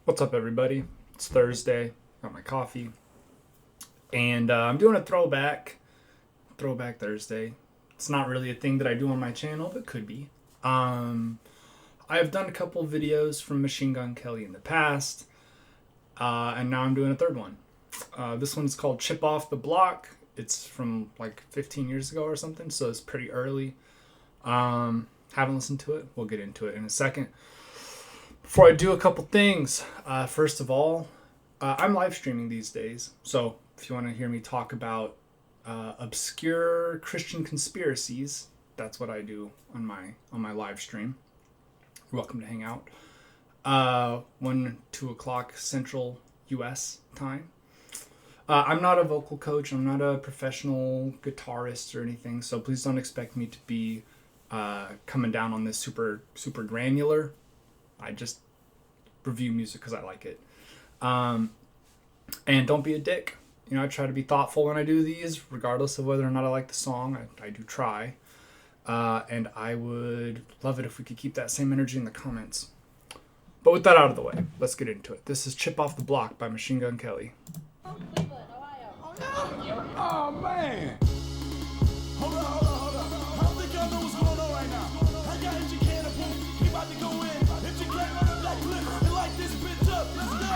What's up, everybody? It's Thursday. Got my coffee, and I'm doing a throwback Thursday. It's not really a thing that I do on my channel, but could be. I have done a couple videos from Machine Gun Kelly in the past, and now I'm doing a third one. This one's called "Chip Off the Block." It's from like 15 years ago or something, so it's pretty early. Haven't listened to it. We'll get into it in a second. Before I do a couple things, first of all, I'm live streaming these days. So if you want to hear me talk about obscure Christian conspiracies, that's what I do on my live stream. You're welcome to hang out. 2 o'clock Central U.S. time. I'm not a vocal coach. I'm not a professional guitarist or anything. So please don't expect me to be coming down on this super granular. I just review music because I like it. And don't be a dick. You know, I try to be thoughtful when I do these, regardless of whether or not I like the song. I do try. And I would love it if we could keep that same energy in the comments. But with that out of the way, let's get into it. This is Chip Off the Block by Machine Gun Kelly. Oh, man. Hold on. I don't think y'all know what's going on right now. I got MGK in the booth. He about to go in. MGK on the black clip and light this bitch up. Let's go.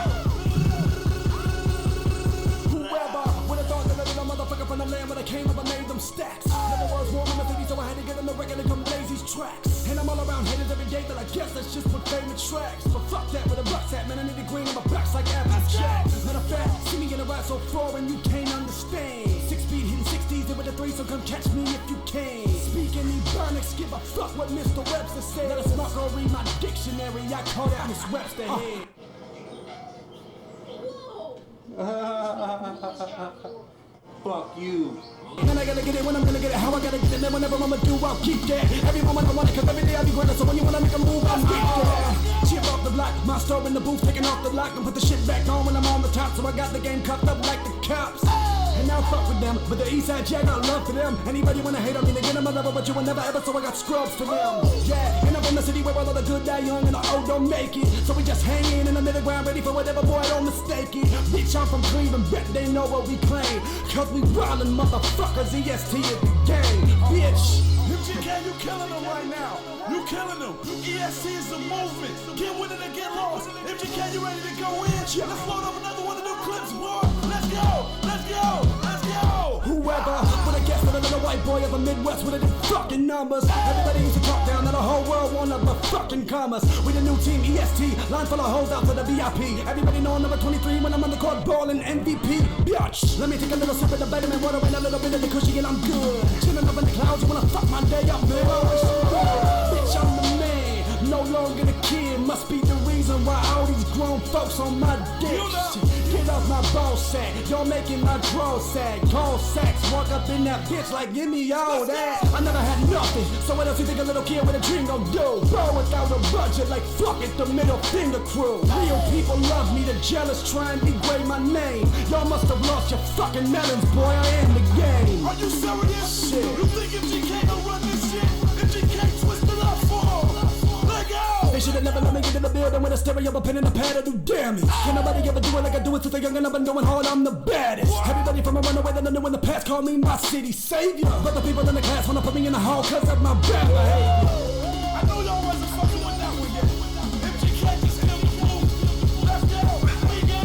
Whoever would have thought that a little motherfucker from the land when I came up, I made them stacks. Never was warm in the city, so I had to get on the record and come blaze these tracks. And I'm all around haters every day, but I guess that's just what famous tracks. But fuck that, where the buck's at, man, I need the green on my back's like Applejack. Matter of fact, see me in a ride so foreign you can't understand. 6 feet hitting 60s and with a 3, so come catch me if you can. Speaking Ebonics, give a fuck what Mr. Webster said. Let us not go read my dictionary, I call that Miss Webster head. Fuck you. Man, I gotta get it when I'm gonna get it. How I gotta get it, man, whenever I'ma do, I'll keep that. Every moment I want it, cause every day I be grinding. So when you wanna make a move, I'll get that. Chip off the block, my star in the booth, taking off the lock and put the shit back on when I'm on the top. So I got the game cuffed up like the cops. And now fuck with them, but the Eastside Jack got love for them. Anybody wanna hate on me, they get them a level, but you will never ever, so I got scrubs for them. Yeah, and I'm from the city where all of the good die young and the old don't make it. So we just hanging in the middle ground, ready for whatever, boy, don't mistake it. Bitch, I'm from Cleveland, bet they know what we claim. Cause we wildin' motherfuckers, EST is the game, bitch. MGK, you killing them right now. You killing them. EST is the movement. Get with it and get lost. MGK, you ready to go in? Let's load up another one of them clips, boy. Let's go. Whoever would have guessed that a little white boy of the Midwest with the fucking numbers. Everybody used to talk down, now the whole world wanna but fucking commerce. We the new team, EST, line full of hoes out for the VIP. Everybody know I'm number 23 when I'm on the court ballin' MVP. Bitch, let me take a little sip of the vitamin water and a little bit of the cushy and I'm good. Chillin' up in the clouds, you wanna fuck my day up, man. Bitch, I'm the man, no longer the kid. Must be the reason why all these grown folks on my dick. Get off my ball sack, y'all making my draw sack. Gold sacks, walk up in that bitch like give me all that. I never had nothing, so what else you think a little kid with a dream gon' do? Bro, without a budget, like fuck it, the middle finger crew. Real people love me, the jealous try and degrade my name. Y'all must have lost your fucking melons, boy, I am the game. Are you serious? Shit. You think MGK gon' run this shit? MGK twisted up for let go! They should've never let me get in the building with a stereo, a pen and a pad to do damage. Can nobody ever do it like I do it since a young and I've been doing hard, I'm the baddest. Everybody from a runaway that I knew in the past call me my city savior. But the people in the class wanna put me in the hall cause of my bad behavior. I know y'all wasn't fucking with that one yet. MGK just killed the move. Let's go, we go.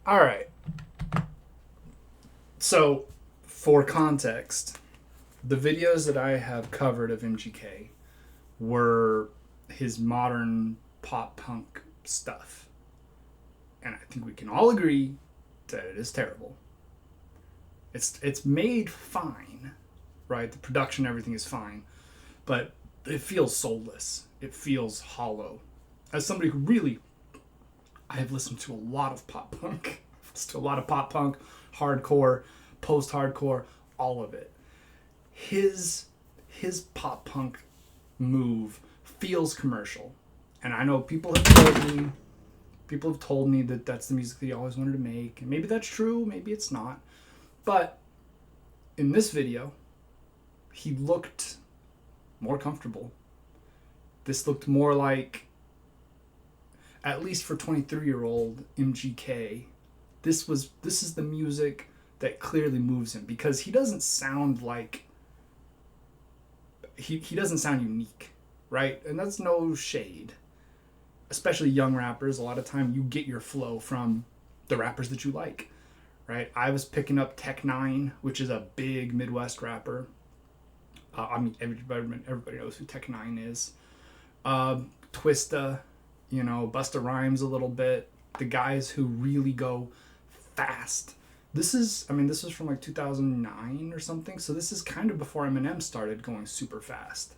All right. So, for context, the videos that I have covered of MGK were his modern pop punk stuff. And I think we can all agree that it is terrible. It's made fine, right? The production, everything is fine, but it feels soulless. It feels hollow. As somebody who really, I have listened to a lot of pop punk. I've listened to a lot of pop punk, hardcore, post-hardcore, all of it. His pop punk move feels commercial. And I know people have told me that that's the music that he always wanted to make. And maybe that's true, maybe it's not. But in this video, he looked more comfortable. This looked more like, at least for 23-year-old MGK, this is the music that clearly moves him, because he doesn't sound like he doesn't sound unique, right? And that's no shade. Especially young rappers, a lot of time you get your flow from the rappers that you like, right? I was picking up Tech Nine, which is a big Midwest rapper. Everybody knows who Tech Nine is. Twista, Busta Rhymes a little bit. The guys who really go fast. This is from like 2009 or something, so this is kind of before Eminem started going super fast.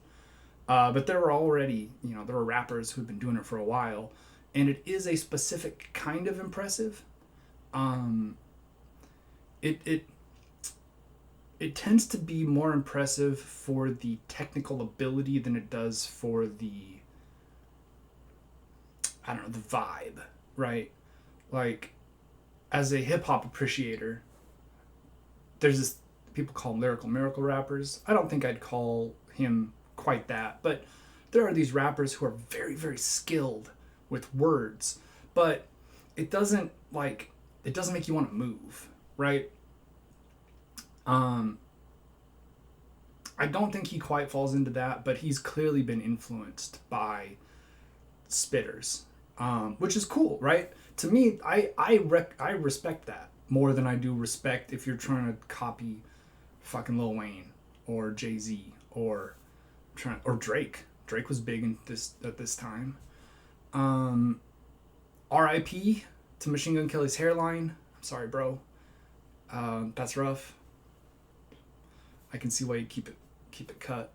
But there were already, there were rappers who've been doing it for a while, and it is a specific kind of impressive. It tends to be more impressive for the technical ability than it does for the vibe, right? Like, as a hip-hop appreciator, there's this, people call them lyrical miracle rappers. I don't think I'd call him quite that, but there are these rappers who are very, very skilled with words, but it doesn't make you want to move, right? I don't think he quite falls into that, but he's clearly been influenced by spitters, which is cool, right? To me, I respect that more than I do respect if you're trying to copy fucking Lil Wayne or Jay-Z or Drake. Drake was big at this time. R.I.P. to Machine Gun Kelly's hairline. I'm sorry, bro. That's rough. I can see why you keep it cut.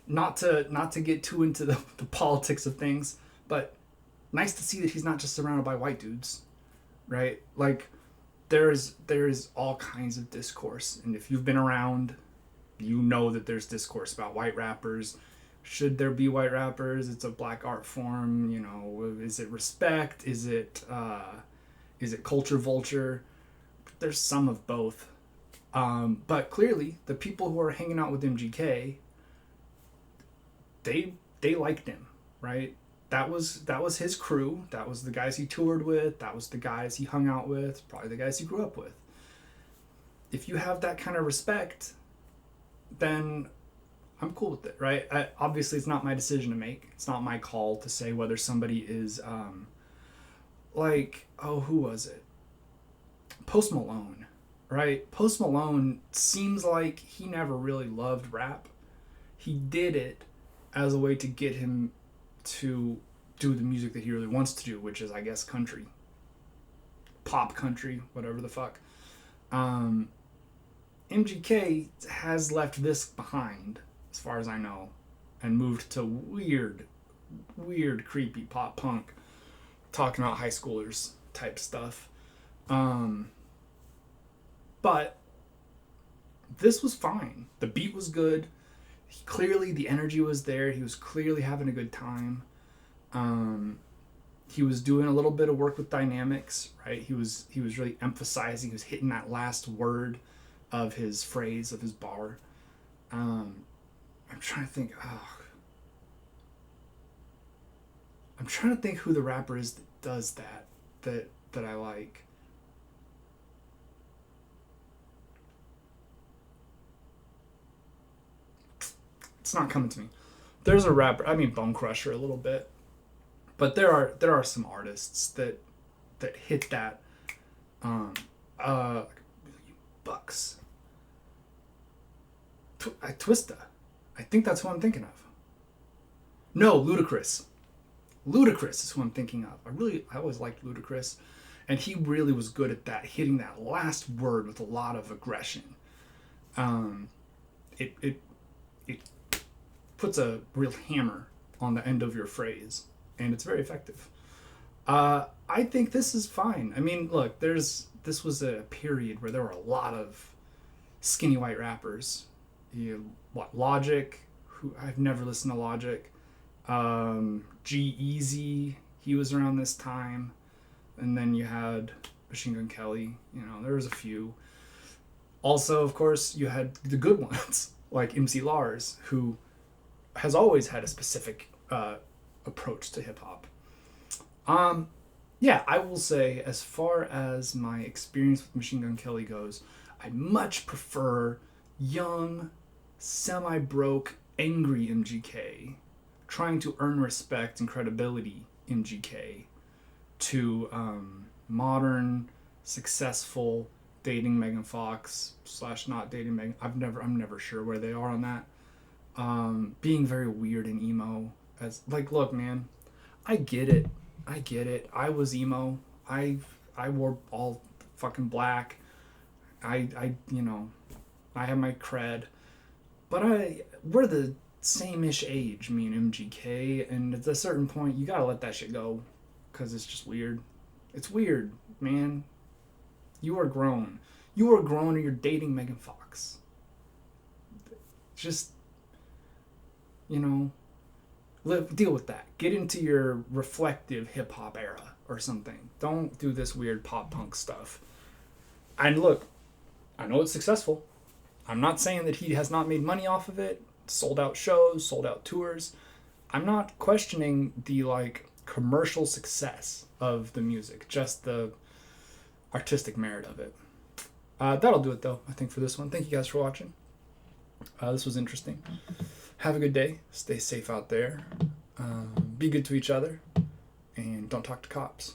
Not to get too into the politics of things, but nice to see that he's not just surrounded by white dudes, right? Like, there's all kinds of discourse, and if you've been around, you know that there's discourse about white rappers. Should there be white rappers? It's a black art form, is it respect? Is it culture vulture? There's some of both. But clearly, the people who are hanging out with MGK, they liked him, right? That was his crew. That was the guys he toured with. That was the guys he hung out with. Probably the guys he grew up with. If you have that kind of respect, then I'm cool with it, right? Obviously, it's not my decision to make. It's not my call to say whether somebody is, who was it? Post Malone, right? Post Malone seems like he never really loved rap. He did it as a way to get him to do the music that he really wants to do, which is, I guess, country. Pop country, whatever the fuck. MGK has left this behind, as far as I know, and moved to weird, creepy pop punk, talking about high schoolers type stuff. But this was fine. The beat was good. Clearly the energy was there. He was clearly having a good time. He was doing a little bit of work with dynamics, right? He was really emphasizing, he was hitting that last word of his phrase, of his bar. I'm trying to think. I'm trying to think who the rapper is that does that I like. It's not coming to me. There's a rapper. Bone Crusher a little bit, but there are some artists that hit that. Bucks. Twista. I think that's who I'm thinking of. No, Ludacris. Ludacris is who I'm thinking of. I always liked Ludacris, and he really was good at that, hitting that last word with a lot of aggression. It puts a real hammer on the end of your phrase, and it's very effective. I think this is fine. Look, this was a period where there were a lot of skinny white rappers. Logic, who I've never listened to Logic. G-Eazy, he was around this time. And then you had Machine Gun Kelly. You know, there was a few. Also, of course, you had the good ones, like MC Lars, who has always had a specific approach to hip-hop. Yeah, I will say, as far as my experience with Machine Gun Kelly goes, I much prefer young, semi-broke, angry MGK, trying to earn respect and credibility MGK, to modern, successful, dating Megan Fox / not dating Megan. I'm never sure where they are on that. Being very weird and emo. As like, look, man, I get it. I was emo. I wore all fucking black. I have my cred. But we're the same-ish age, me and MGK, and at a certain point, you gotta let that shit go, because it's just weird. It's weird, man. You are grown. You are grown and you're dating Megan Fox. Just, deal with that. Get into your reflective hip-hop era or something. Don't do this weird pop-punk stuff. And look, I know it's successful. I'm not saying that he has not made money off of it. Sold out shows, sold out tours. I'm not questioning the commercial success of the music, just the artistic merit of it. That'll do it though, I think, for this one. Thank you guys for watching. This was interesting. Have a good day. Stay safe out there. Be good to each other. And don't talk to cops.